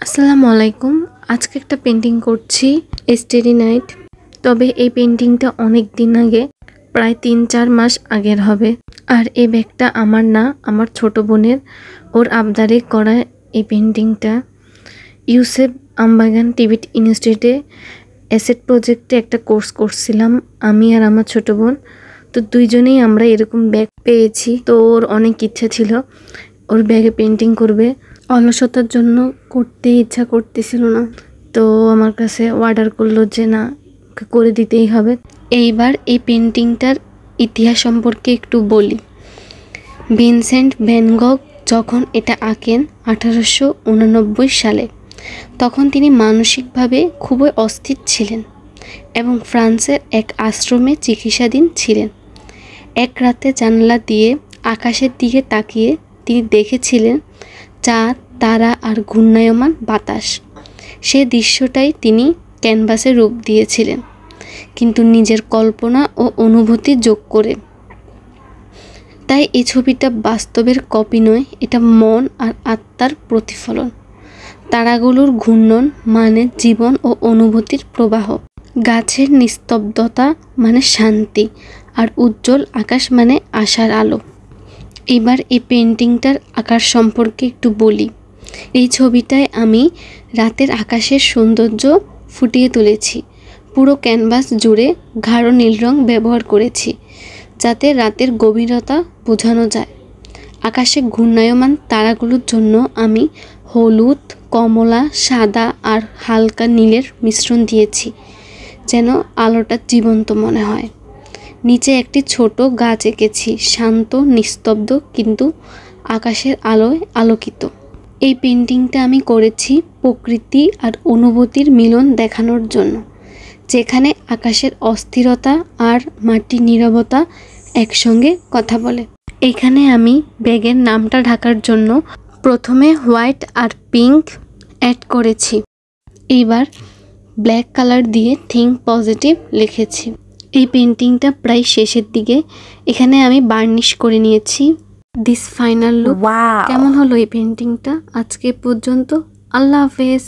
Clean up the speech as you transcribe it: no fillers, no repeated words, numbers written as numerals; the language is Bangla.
আসসালামু আলাইকুম। আজকে একটা পেন্টিং করছি স্টারি নাইট। তবে এই পেন্টিংটা অনেক দিন আগে, প্রায় ৩-৪ মাস আগের হবে। আর এই ব্যাগটা আমার না, আমার ছোট বোনের, ওর আবদারে করা এই পেন্টিংটা। ইউসেফ আমবাগান টিবিট ইনস্টিটিউটে অ্যাসেট প্রজেক্টে একটা কোর্স করছিলাম আমি আর আমার ছোট বোন। তো দুইজনেই আমরা এরকম ব্যাগ পেয়েছি। তো ওর অনেক ইচ্ছা ছিল ওর ব্যাগে পেন্টিং করবে, অলসতার জন্য করতে ইচ্ছা করতেছিল না। তো আমার কাছে অর্ডার করলো যে না, করে দিতেই হবে। এইবার এই পেন্টিংটার ইতিহাস সম্পর্কে একটু বলি। ভিনসেন্ট ভ্যান গগ যখন এটা আঁকেন 1889 সালে, তখন তিনি মানসিকভাবে খুবই অস্থির ছিলেন এবং ফ্রান্সের এক আশ্রমে চিকিৎসাধীন ছিলেন। এক রাতে জানালা দিয়ে আকাশের দিকে তাকিয়ে তিনি দেখেছিলেন চাঁদ, তারা আর ঘূর্ণায়মান বাতাস। সে দৃশ্যটাই তিনি ক্যানভাসে রূপ দিয়েছিলেন, কিন্তু নিজের কল্পনা ও অনুভূতি যোগ করে। তাই এই ছবিটা বাস্তবের কপি নয়, এটা মন আর আত্মার প্রতিফলন। তারাগুলোর ঘূর্ণন মানে জীবন ও অনুভূতির প্রবাহ, গাছের নিস্তব্ধতা মানে শান্তি, আর উজ্জ্বল আকাশ মানে আশার আলো। এবার এই পেন্টিংটার আকার সম্পর্কে একটু বলি। এই ছবিটায় আমি রাতের আকাশের সৌন্দর্য ফুটিয়ে তুলেছি। পুরো ক্যানভাস জুড়ে গাঢ় নীল রং ব্যবহার করেছি, যাতে রাতের গভীরতা বোঝানো যায়। আকাশে ঘূর্ণায়মান তারাগুলোর জন্য আমি হলুদ, কমলা, সাদা আর হালকা নীলের মিশ্রণ দিয়েছি, যেন আলোটা জীবন্ত মনে হয়। নিচে একটি ছোট গাছ এঁকেছি, শান্ত, নিস্তব্ধ, কিন্তু আকাশের আলোয় আলোকিত। এই পেন্টিংটা আমি করেছি প্রকৃতি আর অনুভূতির মিলন দেখানোর জন্য, যেখানে আকাশের অস্থিরতা আর মাটির নীরবতা একসঙ্গে কথা বলে। এখানে আমি ব্যাগের নামটা ঢাকার জন্য প্রথমে হোয়াইট আর পিঙ্ক অ্যাড করেছি। এইবার ব্ল্যাক কালার দিয়ে থিঙ্ক পজিটিভ লিখেছি। এই পেন্টিংটা প্রায় শেষের দিকে, এখানে আমি বার্নিশ করে নিয়েছি। This final look. কেমন হলো এই পেন্টিংটা? আজকে পর্যন্ত। আল্লাহ হাফেজ।